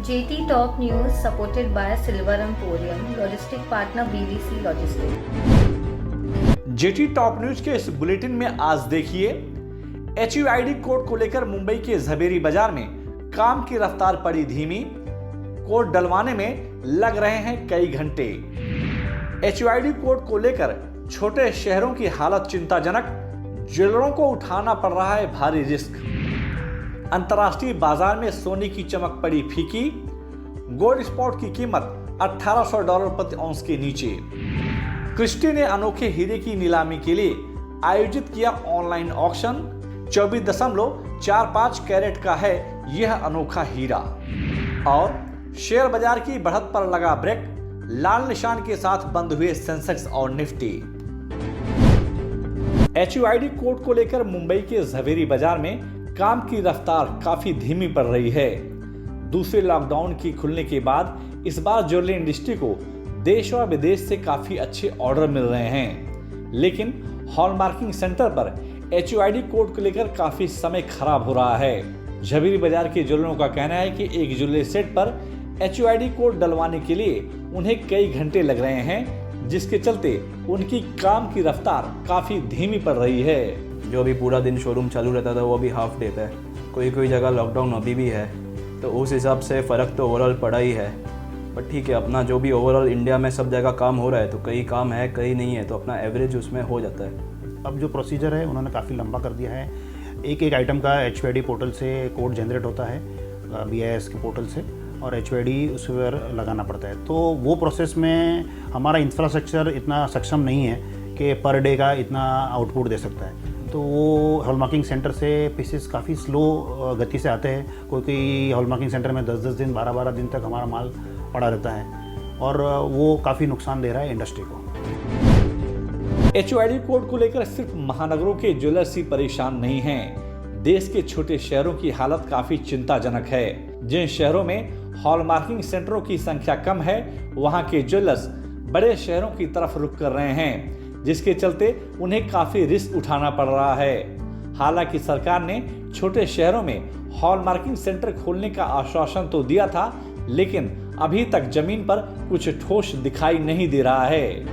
JT Top News supported by Silver Emporium, logistic partner BBC Logistics। Jetty top news के इस bulletin में आज देखिए, HUID कोड को लेकर मुंबई के झवेरी बाजार में काम की रफ्तार पड़ी धीमी, कोड डलवाने में लग रहे हैं कई घंटे। HUID कोड को लेकर छोटे शहरों की हालत चिंताजनक, ज्वेलरों को उठाना पड़ रहा है भारी रिस्क। अंतर्राष्ट्रीय बाजार में सोने की चमक पड़ी फीकी, गोल्ड स्पॉट की कीमत $1800 प्रति औंस के नीचे। क्रिस्टी ने अनोखे हीरे की नीलामी के लिए आयोजित किया ऑनलाइन ऑक्शन, 24.45 कैरेट का है यह अनोखा हीरा। और शेयर बाजार की बढ़त पर लगा ब्रेक, लाल निशान के साथ बंद हुए सेंसेक्स और निफ्टी। HUID कोड को लेकर मुंबई के झवेरी बाजार में काम की रफ्तार काफी धीमी पड़ रही है। दूसरे लॉकडाउन की खुलने के बाद इस बार ज्वेलरी इंडस्ट्री को देश और विदेश से काफी अच्छे ऑर्डर मिल रहे हैं, लेकिन हॉलमार्किंग सेंटर पर HUID कोड को लेकर काफी समय खराब हो रहा है। झवेरी बाजार के ज्वेलरों का कहना है कि एक ज्वेलरी सेट पर HUID कोड डलवाने के लिए उन्हें कई घंटे लग रहे हैं, जिसके चलते उनकी काम की रफ्तार काफी धीमी पड़ रही है। जो भी पूरा दिन शोरूम चालू रहता था वो भी हाफ डे पे, कोई जगह लॉकडाउन अभी भी है, तो उस हिसाब से फ़र्क तो ओवरऑल पड़ा ही है। बट ठीक है, अपना जो भी ओवरऑल इंडिया में सब जगह काम हो रहा है, तो कहीं काम है कहीं नहीं है, तो अपना एवरेज उसमें हो जाता है। अब जो प्रोसीजर है उन्होंने काफ़ी लंबा कर दिया है। एक आइटम का HUID पोर्टल से कोड जनरेट होता है, BIS के पोर्टल से, और HUID उस पर लगाना पड़ता है। तो वो प्रोसेस में हमारा इंफ्रास्ट्रक्चर इतना सक्षम नहीं है कि पर डे का इतना आउटपुट दे सकता है। तो वो हॉलमार्किंग सेंटर से पीसेस काफ़ी स्लो गति से आते हैं। कोई हॉलमार्किंग सेंटर में 10-10 दिन 12-12 दिन तक हमारा माल पड़ा रहता है, और वो काफ़ी नुकसान दे रहा है इंडस्ट्री को। HUID कोड को लेकर सिर्फ महानगरों के ज्वेलर्स ही परेशान नहीं हैं। देश के छोटे शहरों की हालत काफी चिंताजनक है। जिन शहरों में हॉलमार्किंग सेंटरों की संख्या कम है, वहां के ज्वेलर्स बड़े शहरों की तरफ रुख कर रहे हैं, जिसके चलते उन्हें काफी रिस्क उठाना पड़ रहा है। हालांकि सरकार ने छोटे शहरों में हॉलमार्किंग सेंटर खोलने का आश्वासन तो दिया था, लेकिन अभी तक जमीन पर कुछ ठोस दिखाई नहीं दे रहा है।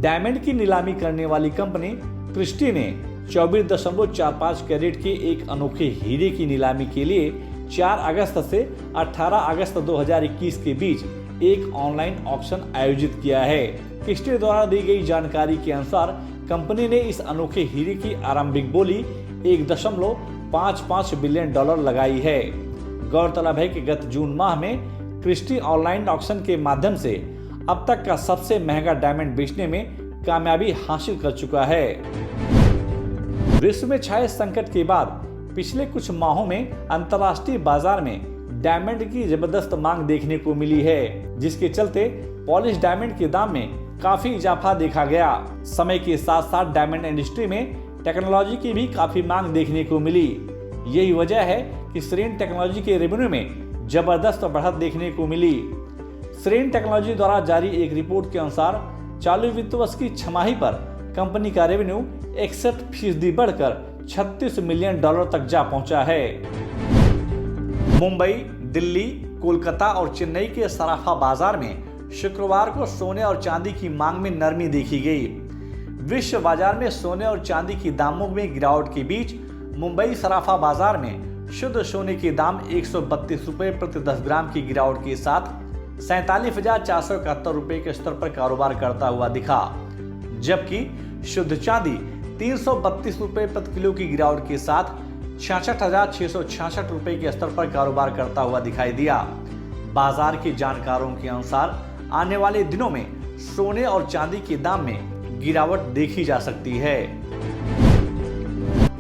डायमंड की नीलामी करने वाली कंपनी क्रिस्टी ने 24.45 कैरेट के एक अनोखे हीरे की नीलामी के लिए 4 अगस्त से 18 अगस्त 2021 के बीच एक ऑनलाइन ऑक्शन आयोजित किया है। क्रिस्टी द्वारा दी गई जानकारी के अनुसार कंपनी ने इस अनोखे हीरे की आरंभिक बोली $1.55 बिलियन लगाई है। गौरतलब है कि गत जून माह में क्रिस्टी ऑनलाइन ऑक्शन के माध्यम से अब तक का सबसे महंगा डायमंड बेचने में कामयाबी हासिल कर चुका है। विश्व में छाए संकट के बाद पिछले कुछ माहों में अंतर्राष्ट्रीय बाजार में डायमंड की जबरदस्त मांग देखने को मिली है, जिसके चलते पॉलिश डायमंड के दाम में काफी इजाफा देखा गया। समय के साथ साथ डायमंड इंडस्ट्री में टेक्नोलॉजी की भी काफी मांग देखने को मिली। यही वजह है कि सेरेन टेक्नोलॉजी के रेवेन्यू में जबरदस्त बढ़त देखने को मिली। सेरेन टेक्नोलॉजी द्वारा जारी एक रिपोर्ट के अनुसार चालू वित्त वर्ष की छमाही पर कंपनी का रेवेन्यू 61% बढ़कर $36 मिलियन तक जा पहुंचा है। मुंबई, दिल्ली, कोलकाता और चेन्नई के सराफा बाजार में शुक्रवार को सोने और चांदी की मांग में नरमी देखी गई। विश्व बाजार में सोने और चांदी की दामों में गिरावट के बीच मुंबई सराफा बाजार में शुद्ध सोने के दाम $132 प्रति 10 ग्राम की गिरावट के साथ 47,471 रुपए के स्तर पर कारोबार करता हुआ दिखा, जबकि शुद्ध चांदी $332 प्रति किलो की गिरावट के साथ 66,666 रुपए के स्तर पर कारोबार करता हुआ दिखाई दिया। बाजार के जानकारों के अनुसार आने वाले दिनों में सोने और चांदी के दाम में गिरावट देखी जा सकती है।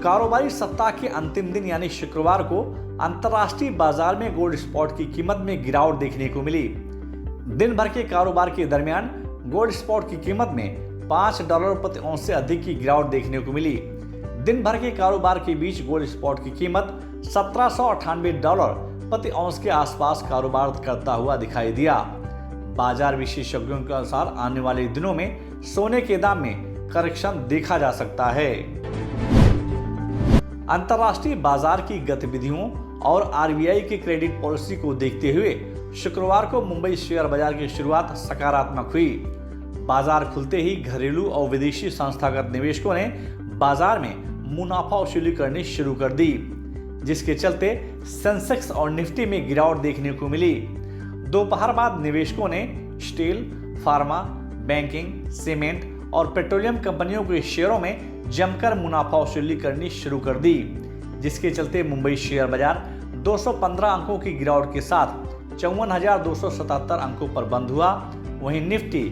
कारोबारी सप्ताह के अंतिम दिन यानी शुक्रवार को अंतर्राष्ट्रीय बाजार में गोल्ड स्पॉट की कीमत में गिरावट देखने को मिली। दिन भर के कारोबार के दरमियान गोल्ड स्पॉट की कीमत में $5 प्रति औंस से अधिक की गिरावट देखने को मिली। दिन भर के कारोबार के बीच गोल्ड स्पॉट की कीमत $1798 प्रति औंस के आसपास कारोबार करता हुआ दिखाई दिया। बाजार विशेषज्ञों के अनुसार आने वाले दिनों में सोने के दाम में करेक्शन देखा जा सकता है। अंतर्राष्ट्रीय बाजार की गतिविधियों और आरबीआई की क्रेडिट पॉलिसी को देखते हुए शुक्रवार को मुंबई शेयर बाजार की शुरुआत सकारात्मक हुई। बाजार खुलते ही घरेलू और विदेशी संस्थागत निवेशकों ने बाजार में मुनाफा वसूली करनी शुरू कर दी, जिसके चलते सेंसेक्स और निफ्टी में गिरावट देखने को मिली। दोपहर बाद निवेशकों ने स्टील, फार्मा, बैंकिंग, सीमेंट और पेट्रोलियम कंपनियों के शेयरों में जमकर मुनाफा वसूली करनी शुरू कर दी, जिसके चलते मुंबई शेयर बाजार 215 अंकों की गिरावट के साथ 54,277 अंकों पर बंद हुआ। वहीं निफ्टी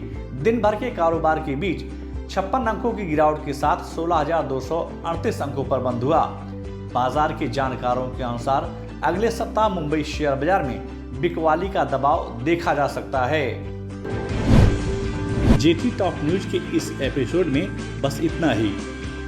दिन भर के कारोबार के बीच 56 अंकों की गिरावट के साथ 16,238 अंकों पर बंद हुआ। बाजार के जानकारों के अनुसार अगले सप्ताह मुंबई शेयर बाजार में बिकवाली का दबाव देखा जा सकता है। जेटी टॉप न्यूज के इस एपिसोड में बस इतना ही।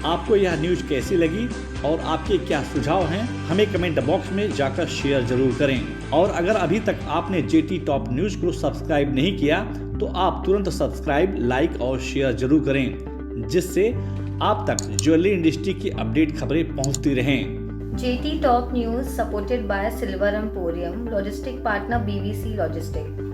आपको यह न्यूज कैसी लगी और आपके क्या सुझाव हैं, हमें कमेंट बॉक्स में जाकर शेयर जरूर करें। और अगर अभी तक आपने जेटी टॉप न्यूज को सब्सक्राइब नहीं किया तो आप तुरंत सब्सक्राइब, लाइक और शेयर जरूर करें, जिससे आप तक ज्वेलरी इंडस्ट्री की अपडेट खबरें पहुंचती रहें। JT Top News supported by Silver Emporium, logistic partner BVC Logistics.